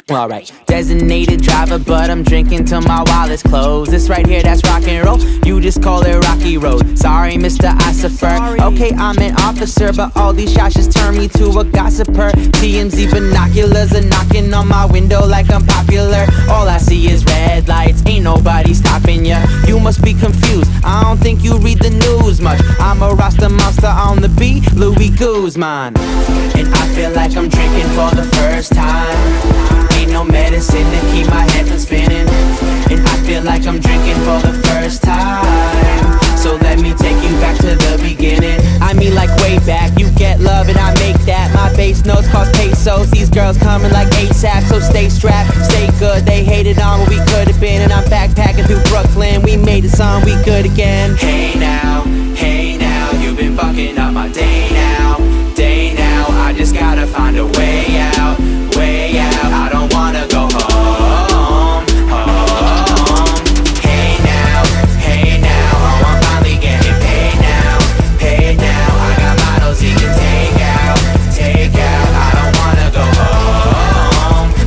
Alright, designated driver, but I'm drinking till my wallet's closed. This right here, that's rock and roll. You just call it Rocky Road. Sorry, Mr. Ossifer. Okay, I'm an officer, but all these shots just turn me to a gossiper. TMZ binoculars are knocking on my window like I'm popular. All I see is red lights, ain't nobody stopping ya. You must be confused, I don't think you read the news much. I'm a Rasta monster on the beat, Louis Guzman. And I feel like I'm drinking for the first time. Ain't no medicine to keep my head from spinning. And I feel like I'm drinking for the first time. So let me take you back to the beginning. I mean like way back, you get love and I make that. My bass notes cost pesos, these girls coming like ASAP. So stay strapped, stay good, they hated on what we could've been. And I'm backpacking through Brooklyn, we made a song, we good again. Hey now, you've been fucking up my day now. I just gotta find a way out. I don't wanna go home. Hey now, oh I'm finally getting paid now. I got models you can take out. I don't wanna go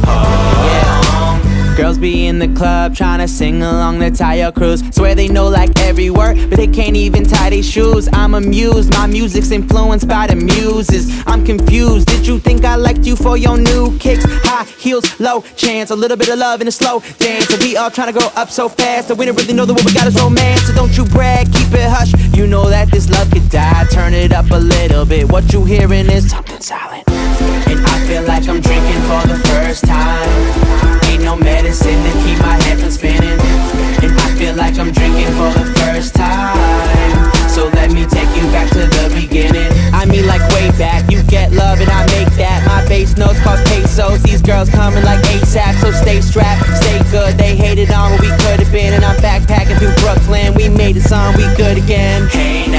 home. Girls be in the club tryna sing along the Tayo cruise. Swear they know like every word, but they can't even tie their shoes. I'm amused, my music's influenced by the muses. I'm confused, did you think I liked you for your new kicks? High heels, low chance, a little bit of love in a slow dance. And we all tryna go up so fast that we don't really know that what we got is romance. So don't you brag, keep it hush, you know that this love could die. Turn it up a little bit, what you hearing is something silent. And I feel like I'm drinking for the first time. Ain't no medicine to keep my head from spinning. And I feel like I'm drinking for the first time. So let me take you back to the beginning. I mean like way back, you get love and I make that. My bass notes cost pesos, these girls coming like ASAP. So stay strapped, stay good, they hated on what we could've been. And I'm backpacking through Brooklyn, we made a song, we good again. Hey